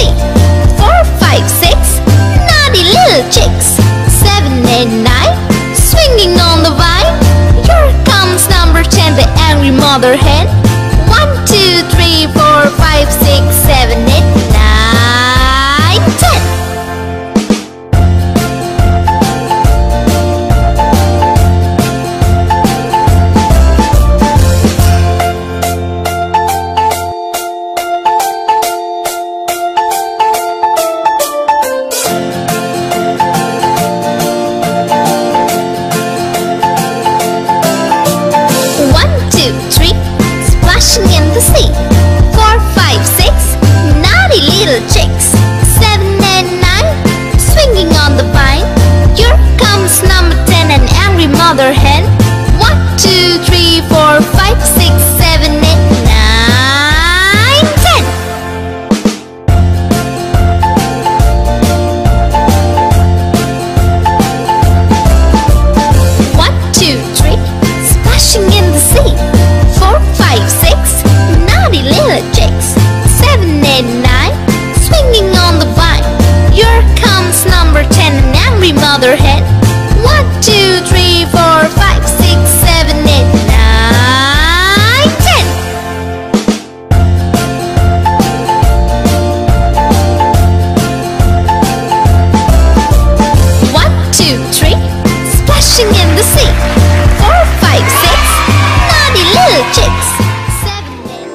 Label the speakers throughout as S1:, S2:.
S1: sea. 4, 5, 6, naughty little chicks. 7, 8, 9, swinging on the vine. Here comes number 10, the angry mother hen. 1, 2, 3, 4, 5, 6, 7, 8, 9, 10. Splashing in the sea. 4, 5, 6, naughty little chicks. 7 and 9, swinging on the vine. Here comes number 10, an angry mother hen. 1, 2, 3, 4, 5, 6, 7, 8, 9, 10. 1, 2, 3, splashing in the sea. 4, 5, 6, naughty little chicks. 7, 8, 9, swinging on the vine. Here comes number 10, an angry mother hen. 1, 2, 3, 4, 5, 6, 7, 8, 9, 10. 1, 2, 3, splashing in the sea. 4, 5, 6, naughty little chicks. 7, 8.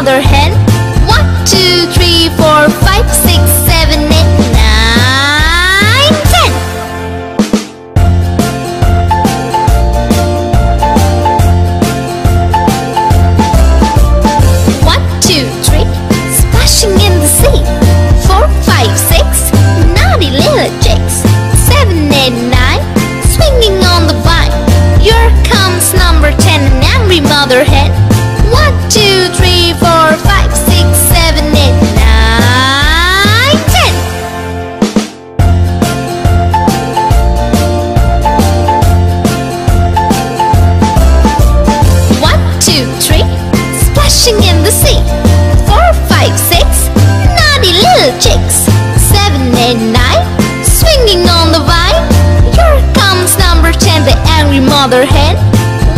S2: mother hen. 1, 2, 3, 4, 5, 6, 7, 8, 9, 10. 1, 2, 3, splashing in the sea. 4, 5, 6, naughty little chicks. 7, 8, 9, swinging on the vine. Here comes number 10, an angry mother hen. 1, 2, 3, 4, 5,
S1: mother hen.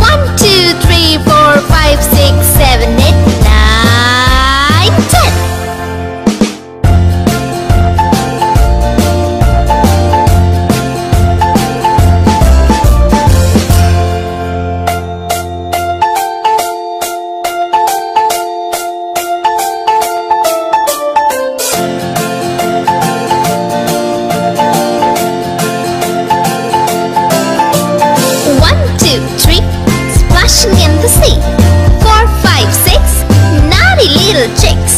S1: 1, 2, 3, 4, 5, 6, 7, 8, 9, 10.
S2: Splashing in the sea. 4, 5, 6, naughty little chicks.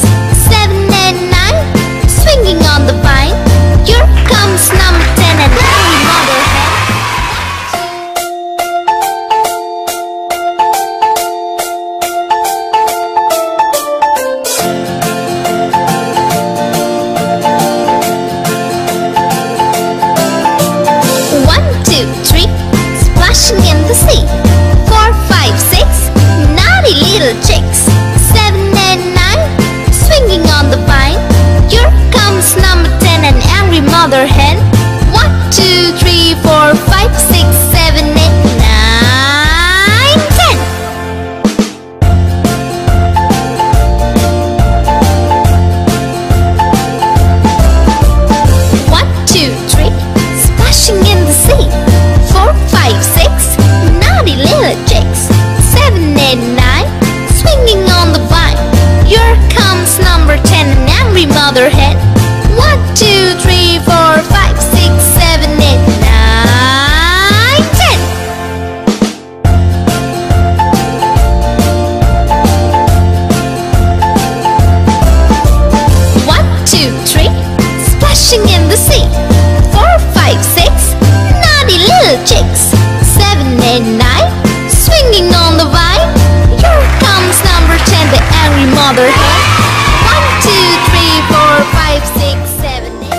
S2: 7 and 9, swinging on the vine. Here comes number 10, an angry mother hen. 1, 2, 3, splashing in the sea. 4, 5, 6, naughty little chicks. 7 and 9, swinging on the vine. Here comes number 10, an angry mother hen. 1, 2, 3, 4, 5, 6, 7, 8, 9, 10. 1, 2, 3, splashing in the sea. 4, 5, 6, naughty little chicks. 7 and 9, swinging on the vine. Here comes number 10, an angry mother hen. 1, 2, 3, 4, 5, 6, 7, 8, 9, 10. 1, 2, 3, splashing in the sea. 4, 5, 6, naughty little chicks. 7 and 9, swinging on the vine. Here comes number 10, the angry mother hen. 1, 2, 3, 4, 5, 6, 7, 8.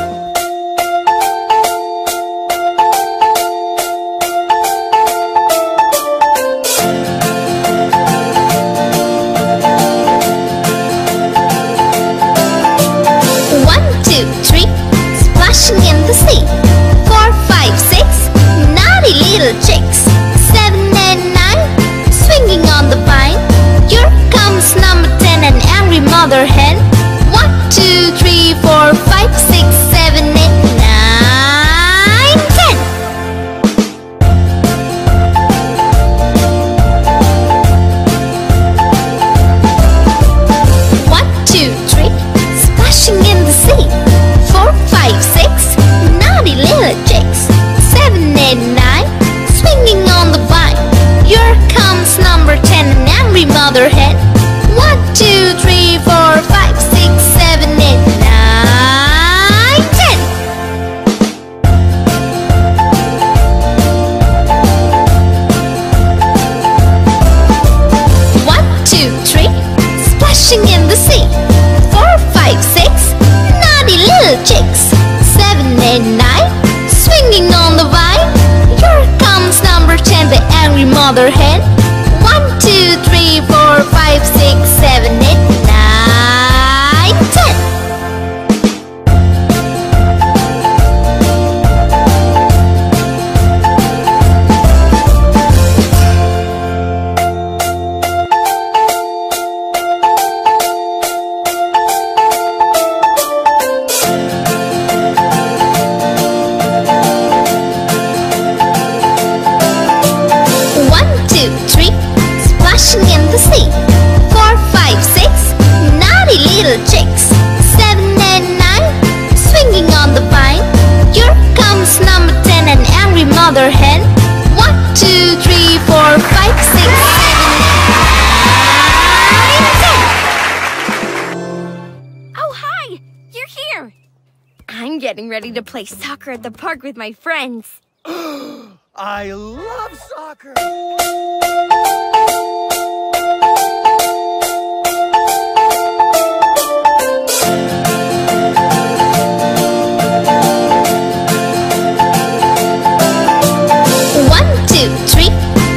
S2: 1, 2, 3, splashing in the sea. 4, 5, 6, naughty little chicks. 7 and 9, swinging on the vine. Here comes number 10, an angry mother hen. 1, 2, 3, 4, 5, 6, 7, 8, 9, 10. 1, 2, 3, splashing in the sea. 4, 5, 6, naughty little chicks. 7 and 9, swinging on the vine. Here comes number 10, an angry mother hen. 1, 2, 3, 4, 5, 6, 7, 8, 9, 10. 1, 2, 3, splashing in the sea. 4, 5, 6, naughty little chicks. 7 and 9, swinging on the vine. Here comes number 10, the angry mother hen. 1, 2, 3, 4, 5, 6, 7, 8, 9, 10. 1, 2, 3, splashing in the sea. 4, 5, 6, naughty little chicks. 7 and 9, swinging on the vine. Here comes number 10, an angry mother hen. 1, 2, 3, 4, 5, 6, 7, 8, 9, 10.
S3: Oh, hi! You're here! I'm getting ready to play soccer at the park with my friends.
S4: I love soccer!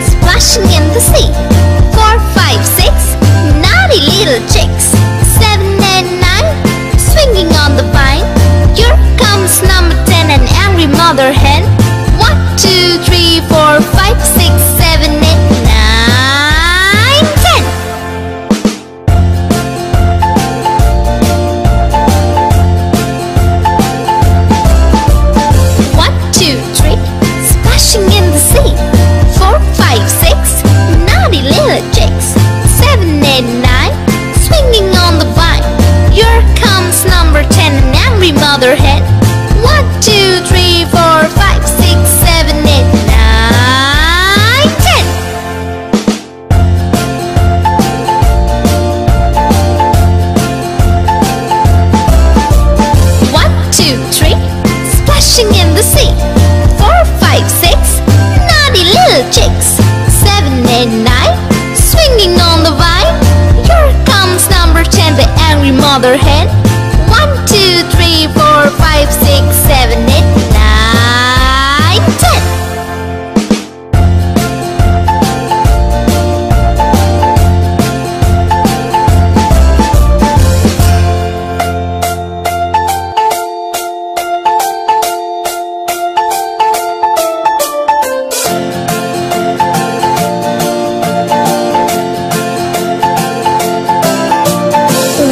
S2: Splashing in the sea. 4, 5, 6, naughty little chicks. 7 and 9, swinging on the vine. Here comes number 10, an angry mother hen. 1, 2, 3, 4, 5, 6, 7. mother hen. 1, 2, 3, 4, 5, 6, 7, 8, 9, 10. 1, 2, 3, splashing in the sea. 4, 5, 6, naughty little chicks. 7, 8, 9, swinging on the vine. Here comes number 10, the angry mother hen. 1, 2, 3, 4, 5, 6, 7, 8, 9, 10.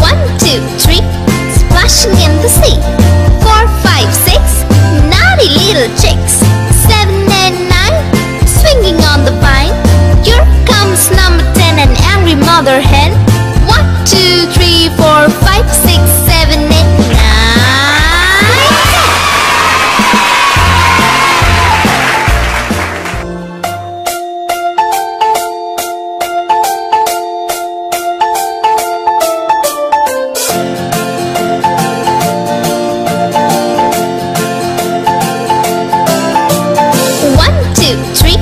S2: 1, 2, 3, splashing in the sea. 4, 5, 6, naughty little chicks. 7, 8, 9, swinging on the vine. Here comes number 10, an angry mother hen. 1, 2, 3, 4, 5, 6, 7, 8, 9, 10. 1, 2, 3,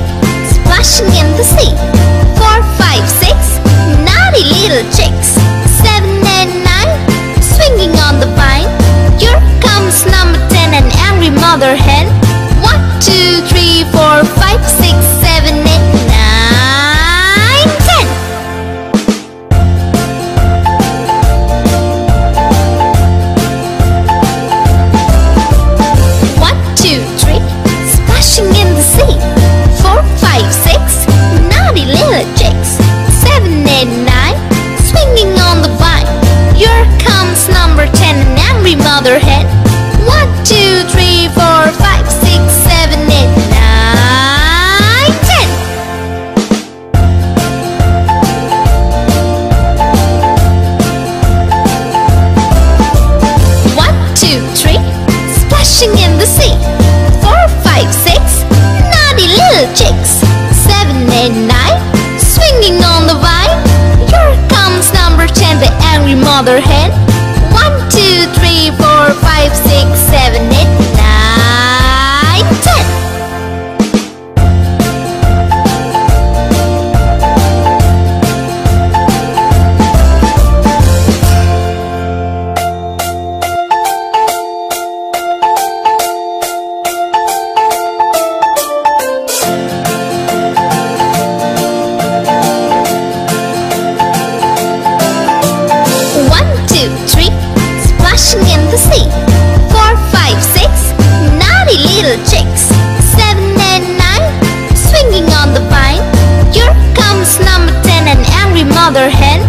S2: splashing in the sea. 4, 5, 6, naughty little chicks. 7, 8, 9, swinging on the vine. Here comes number 10, an angry mother hen. 1, 2, 3, 4, 5, 6, 7, 8, 9, 10. 1, 2, 3, splashing in the sea. 4, 5, 6, naughty little chicks. 7, 8, 9, swinging on the vine. Here comes number 10, an angry mother hen. 1, 2, 3, 4, 5, 6, 7, 8, 9, 10. 1, 2, 3, splashing in the sea. 4, 5, 6, naughty little chicks. 7, 8, 9, swinging on the vine. Here comes number 10, the angry mother hen. 1, 2, 3, 4, 5, 6, 7, 8, 9, 10. 1, 2, 3, splashing in the sea. 4, 5, 6, naughty little chicks. 7, 8, 9, swinging on the vine. Here comes number 10, an angry mother hen.